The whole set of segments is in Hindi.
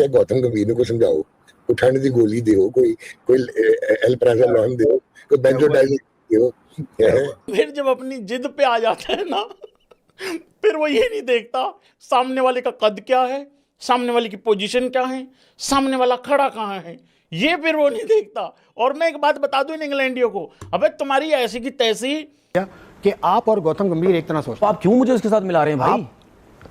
गौतम गंभीर को समझाओ, कोई ठंड की गोली दो, कोई एल्प्राजोलॉन दो, कोई बेंजोडाइजिन दो। फिर जब अपनी जिद पे आ जाता है ना, फिर वो ये नहीं देखता सामने वाले का कद क्या है, सामने वाले की पोजीशन क्या है, सामने वाला खड़ा कहाँ है, ये फिर वो नहीं देखता। और मैं एक बात बता दूं इन इंग्लैंडियों को, अबे तुम्हारी ऐसी की तैसी कि आप और गौतम गंभीर एक तरह सोचते हैं। आप क्यों मुझे उसके साथ मिला रहे हैं भाई?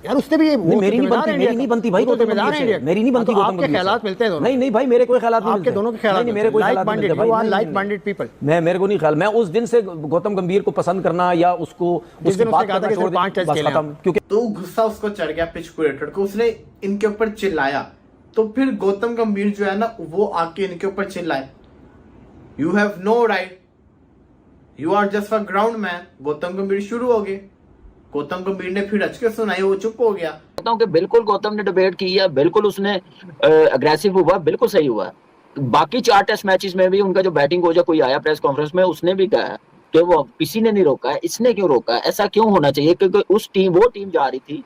यार उसने भी मेरी नहीं बनती भाई, गौतम गंभीर से मेरी नहीं बनती। आपके ख्यालात मिलते हैं दोनों? नहीं भाई, मेरे कोई ख्यालात नहीं मिलते। आपके दोनों के ख्यालात नहीं, मेरे कोई ख्यालात नहीं मिलते भाई। Like minded people. मेरे को नहीं ख्याल, मैं उस दिन से गौतम गंभीर को पसंद करना या उसको उसकी बात करना छोड़ दिया, क्योंकि तो गुस्सा उसको चढ़ गया पिच क्यूरेटर को, उसने इनके ऊपर चिल्लाया। तो फिर गौतम गंभीर जो है ना वो आके इनके ऊपर चिल्लाए, you have no right, you are just a ground man. Gautam Gambhir शुरू हो गए, गौतम गंभीर ने फिर अचके सुनाई, वो चुप हो गया। कहता हूं कि बिल्कुल गौतम ने डिबेट की है, बिल्कुल उसने अग्रेसिव हुआ, बिल्कुल सही हुआ। बाकी 4 टेस्ट मैचेस में भी उनका जो बैटिंग कोच कोई आया प्रेस कॉन्फ्रेंस में, उसने भी कहा कि वो किसी ने नहीं रोका है, इसने क्यों रोका है, ऐसा क्यों होना चाहिए, क्योंकि वो टीम जा रही थी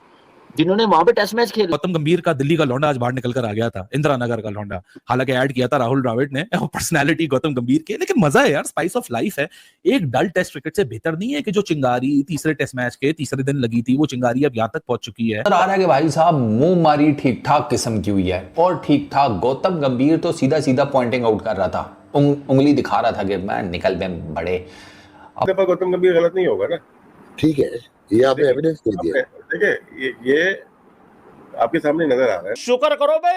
जिन्होंने वहां पे टेस्ट मैच खेला। गौतम गंभीर का दिल्ली का लौंडा आज बाहर निकल कर आ गया था, इंदिरा नगर का लौंडा, हालांकि ऐड किया था राहुल द्रविड़ ने, पर्सनालिटी गौतम गंभीर के, लेकिन मजा है यार, स्पाइस ऑफ लाइफ है। एक डल टेस्ट क्रिकेट से बेहतर नहीं है कि जो चिंगारी तीसरे टेस्ट मैच के तीसरे दिन लगी थी, वो चिंगारी अब यहाँ तक पहुंच चुकी है। आ रहा है कि भाई साहब मुंह मारी ठीक ठाक किस्म की हुई है, और ठीक ठाक गौतम गंभीर तो सीधा सीधा पॉइंटिंग आउट कर रहा था, उंगली दिखा रहा था कि मैं निकल में बड़े। गौतम गंभीर गलत नहीं होगा ना, ठीक है, ये आपने एविडेंस दे दिया। देखिए ये आपके सामने नजर आ रहा है। शुक्र करो बे,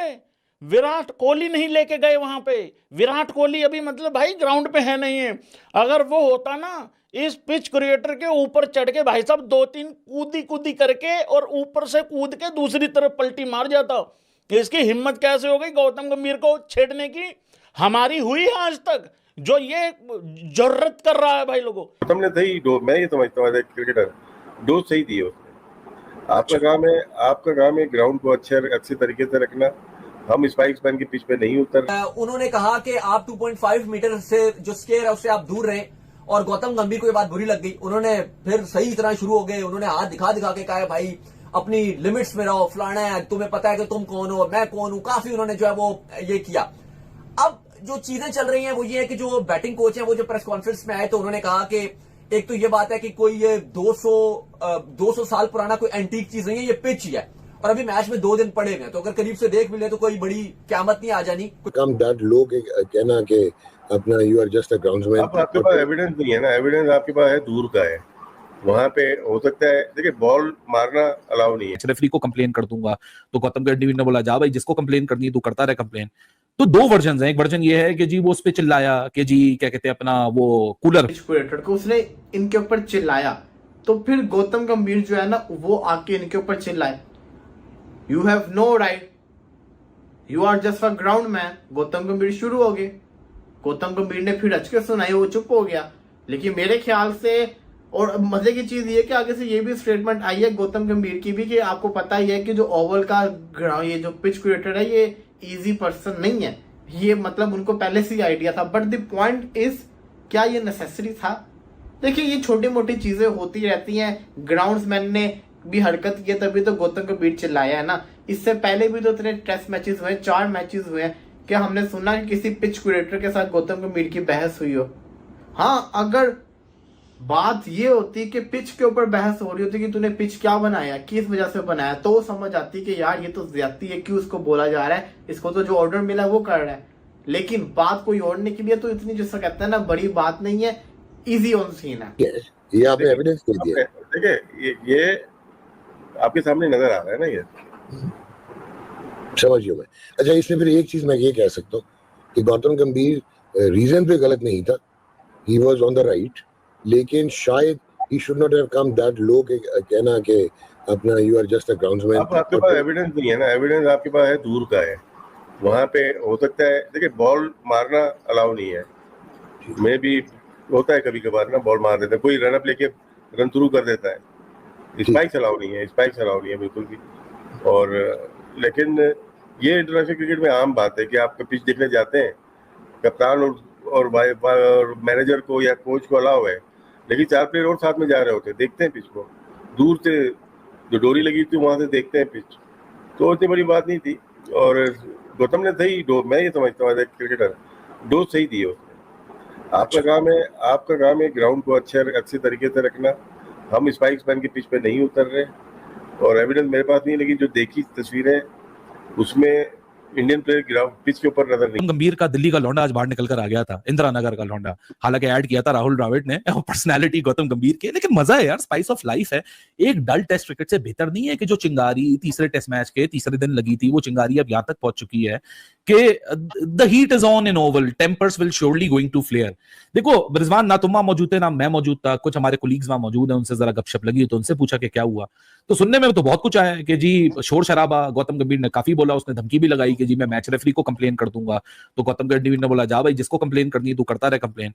विराट कोहली नहीं लेके गए वहां पे। विराट कोहली अभी मतलब भाई ग्राउंड पे है नहीं है। अगर वो होता ना, इस पिच क्रिएटर के ऊपर चढ़ के भाई साहब 2-3 कूदी करके और ऊपर से कूद के दूसरी तरफ पलटी मार जाता। इसकी हिम्मत कैसे हो गई गौतम गंभीर को छेड़ने की? हमारी हुई है आज तक जो ये जरूरत कर रहा है भाई लोगों। गौतम ने सही मैं ये समझता हूँ क्रिकेटर डोज सही दी है। आपका काम है ग्राउंड को अच्छे तरीके से रखना। हम स्पाइक्स मैन की पिच पे नहीं उतर। उन्होंने कहा कि आप 2.5 मीटर से जो स्केयर है उससे आप दूर रहें, और गौतम गंभीर को ये बात बुरी लग गई। उन्होंने फिर सही तरह शुरू हो गए, उन्होंने हाथ दिखा के कहा भाई अपनी लिमिट्स में रहो, फलाना है, तुम्हें पता है कि तुम कौन हो, मैं कौन हूं। काफी उन्होंने जो है वो ये किया। अब जो चीजें चल रही हैं वो ये है कि जो बैटिंग कोच है वो जो प्रेस कॉन्फ्रेंस में आए तो उन्होंने कहा कि एक तो ये बात है कि कोई ये 200 साल पुराना कोई एंटीक चीज नहीं है, ये पिच ही है, और अभी मैच में 2 दिन पड़े हुए हैं, तो अगर करीब से देख भी ले तो कोई बड़ी क़यामत नहीं आ जानी। कम दैट लोग कहना कि अपना you are just a groundsman. आपके पास एविडेंस नहीं है ना, एविडेंस आपके पास है दूर का है, वहां पे हो सकता है। देखिए बॉल मारना अलाउ नहीं है। रेफरी को कंप्लेन कर दूंगा, तो गौतम गंभीर ने बोला जा भाई जिसको कंप्लेन करनी है तू करता रहे कंप्लेन। तो 2 वर्जन हैं, एक वर्जन ये है कि जी वो उस पे चिल्लाया कि जी क्या कहते हैं अपना वो कूलर को उसने इनके ऊपर चिल्लाया। तो फिर गौतम गंभीर जो है ना वो आके इनके ऊपर चिल्लाए, you have no right, you are just a ground man. Gautam Gambhir शुरू हो गए, गौतम गंभीर ने फिर अचके सुनाई, वो चुप हो गया। लेकिन मेरे ख्याल से, और मजे की चीज ये कि आगे से ये भी स्टेटमेंट आई है गौतम गंभीर की भी कि आपको पता ही है कि जो ओवल का ग्राउंड, ये जो पिच क्रिएटर है, ये इजी पर्सन नहीं है। ये मतलब उनको पहले से ही आइडिया था, बट द पॉइंट इज क्या ये नेसेसरी था? देखिए ये छोटी मोटी चीजें होती रहती हैं। ग्राउंड्समैन ने भी हरकत की तभी तो गौतम गंभीर चिल्लाया है ना। इससे पहले भी तो इतने टेस्ट मैचेस हुए, 4 मैचेस हुए, क्या हमने सुना कि किसी पिच क्रिएटर के साथ गौतम गंभीर की बहस हुई हो? हाँ, अगर बात ये होती कि पिच के ऊपर बहस हो रही होती कि तूने पिच क्या बनाया, किस वजह से बनाया, तो समझ आती कि यार ये तो ज्यादती है, क्यों उसको बोला जा रहा है, इसको तो जो ऑर्डर मिला वो कर रहा है। लेकिन बात कोई ओढ़ने के लिए तो इतनी जैसा कहते हैं ना बड़ी बात नहीं है, इजी ऑन सीन है। ये आपने एविडेंस दे दिया। देखिए ये आपके सामने नजर आ रहा है ना, ये समझिए मैं। अच्छा, इसमें फिर एक चीज मैं ये कह सकता हूँ कि गौतम गंभीर रीजन पे गलत नहीं था, he was on the right, लेकिन शायद he should not have come that low के कहना कि अपना you are just a groundsman. आपके पास एविडेंस नहीं है ना, एविडेंस आपके पास है दूर का है, वहां पे हो सकता है। देखिए बॉल मारना अलाउ नहीं है, मैं भी होता है कभी कभार ना, बॉल मार देता है, कोई रन अप लेके रन थ्रू कर देता है, स्पाइक्स अलाउ नहीं है, स्पाइक्स अलाउ नहीं है बिल्कुल भी। और लेकिन ये इंटरनेशनल क्रिकेट में आम बात है कि आप पिच देखने जाते हैं, कप्तान और मैनेजर को या कोच को अलाउ है, लेकिन 4 प्लेयर और साथ में जा रहे होते हैं, देखते हैं पिच को दूर से, जो डोरी लगी थी वहां से देखते हैं पिच, तो इतनी बड़ी बात नहीं थी। और गौतम ने सही मैं ये समझता हूँ क्रिकेटर डोज सही दी है उसने। आपका काम है ग्राउंड को अच्छे तरीके से रखना। हम स्पाइक्स पहन के पिच पे नहीं उतर रहे और एविडेंस मेरे पास नहीं है, लेकिन जो देखी तस्वीरें उसमें इंडियन प्लेयर ग्राउंड पिच के ऊपर नजर नहीं। गंभीर का दिल्ली का लौंडा आज बाहर निकल कर आ गया था, इंदिरा नगर का लौंडा। हालांकि ऐड किया था राहुल द्रविड़ ने, पर्सनालिटी गौतम गंभीर के, लेकिन मजा है यार, स्पाइस ऑफ लाइफ है। एक डल टेस्ट क्रिकेट से बेहतर नहीं है कि जो चिंगारी तीसरे टेस्ट मैच के तीसरे दिन लगी थी, वो चिंगारी अब यहां तक पहुंच चुकी है कि the heat is on in Oval, tempers will surely going to flare. देखो रिजवान, ना तुम वहां मौजूद थे ना मैं मौजूद था, कुछ हमारे कोलीग्स वहां मौजूद है, उनसे जरा गपशप लगी तो उनसे पूछा कि क्या हुआ, तो सुनने में तो बहुत कुछ आया कि जी शोर शराबा, गौतम गंभीर ने काफी बोला, उसने धमकी भी लगाई कि जी मैं मैच रेफरी को कंप्लेन कर दूंगा। तो गौतम गंभीर ने बोला जा भाई, जिसको कंप्लेन करनी है तू करता रहे कंप्लेन।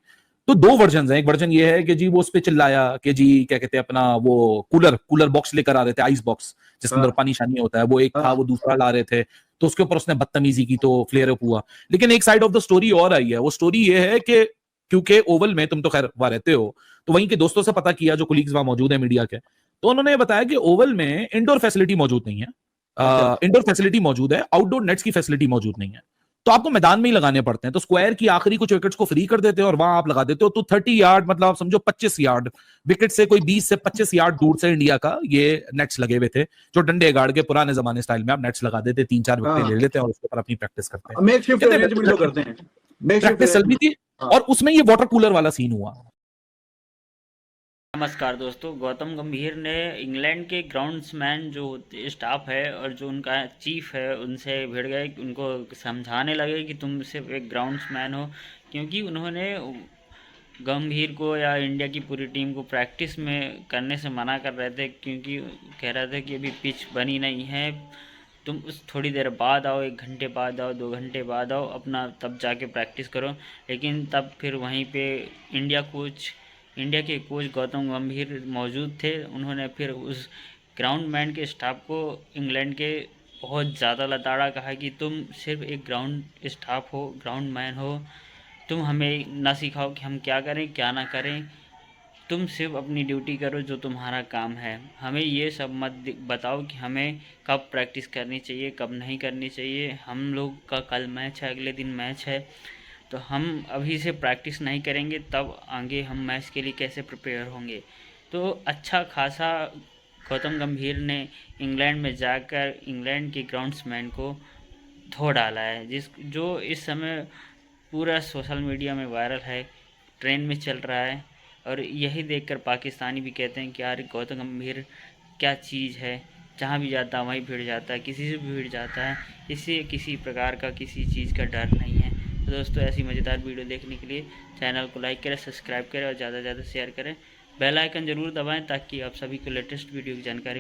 तो दो वर्जन है, एक वर्जन ये है कि जी वो उस पे चिल्लाया कि जी क्या कहते हैं अपना वो कूलर बॉक्स लेकर आ रहे थे, आइस बॉक्स जिसके अंदर पानी शानी होता है, वो एक था, वो दूसरा ला रहे थे, तो उसके ऊपर उसने बदतमीजी की तो फ्लेयर अप हुआ। लेकिन एक साइड ऑफ द स्टोरी और आई है, वो स्टोरी ये है कि क्योंकि ओवल में तुम तो खैर वहां रहते हो, तो वहीं के दोस्तों से पता किया जो कोलीग्स वहां मौजूद है मीडिया के, तो उन्होंने बताया कि ओवल में इंडोर फैसिलिटी मौजूद नहीं है। इंडोर फैसिलिटी मौजूद है, आउटडोर नेट्स की फैसिलिटी मौजूद नहीं है, तो आपको मैदान में ही लगाने पड़ते हैं। तो स्क्वायर की आखिरी कुछ विकेट्स को फ्री कर देते हैं और वहां आप लगा देते हो, तो 30 यार्ड मतलब आप समझो 25 यार्ड विकेट से, कोई 20 से 25 यार्ड दूर से इंडिया का ये नेट्स लगे हुए थे, जो डंडे गाड़ के पुराने जमाने स्टाइल में आप नेट्स लगा देते, 3-4 विकेट ले लेते हैं और उसके ऊपर अपनी प्रैक्टिस करते हैं। मेकशिफ्ट अरेंजमेंट जो करते हैं, प्रैक्टिस चल रही थी और उसमें ये वाटर कूलर वाला सीन हुआ। नमस्कार दोस्तों, गौतम गंभीर ने इंग्लैंड के ग्राउंड्समैन जो स्टाफ है और जो उनका चीफ है उनसे भिड़ गए, उनको समझाने लगे कि तुम सिर्फ एक ग्राउंड्समैन हो, क्योंकि उन्होंने गंभीर को या इंडिया की पूरी टीम को प्रैक्टिस में करने से मना कर रहे थे, क्योंकि कह रहे थे कि अभी पिच बनी नहीं है, तुम उस थोड़ी देर बाद आओ, 1 घंटे बाद आओ, 2 घंटे बाद आओ, अपना तब जाके प्रैक्टिस करो। लेकिन तब फिर वहीं पे इंडिया के कोच गौतम गंभीर मौजूद थे, उन्होंने फिर उस ग्राउंडमैन के स्टाफ को इंग्लैंड के बहुत ज़्यादा लताड़ा, कहा कि तुम सिर्फ एक ग्राउंड स्टाफ हो, ग्राउंडमैन हो, तुम हमें ना सिखाओ कि हम क्या करें क्या ना करें, तुम सिर्फ अपनी ड्यूटी करो जो तुम्हारा काम है, हमें ये सब मत बताओ कि हमें कब प्रैक्टिस करनी चाहिए कब नहीं करनी चाहिए। हम लोग का कल मैच है, अगले दिन मैच है, तो हम अभी से प्रैक्टिस नहीं करेंगे तब आगे हम मैच के लिए कैसे प्रिपेयर होंगे। तो अच्छा खासा गौतम गंभीर ने इंग्लैंड में जाकर इंग्लैंड के ग्राउंड्समैन को धो डाला है, जो इस समय पूरा सोशल मीडिया में वायरल है, ट्रेंड में चल रहा है, और यही देखकर पाकिस्तानी भी कहते हैं कि यार गौतम गंभीर क्या चीज़ है, जहाँ भी जाता है वहीं भिड़ जाता है, किसी से भी भिड़ जाता है, इससे किसी प्रकार का किसी चीज़ का डर नहीं है। तो दोस्तों ऐसी मज़ेदार वीडियो देखने के लिए चैनल को लाइक करें, सब्सक्राइब करें और ज़्यादा से ज़्यादा शेयर करें, बेल आइकन ज़रूर दबाएं ताकि आप सभी को लेटेस्ट वीडियो की जानकारी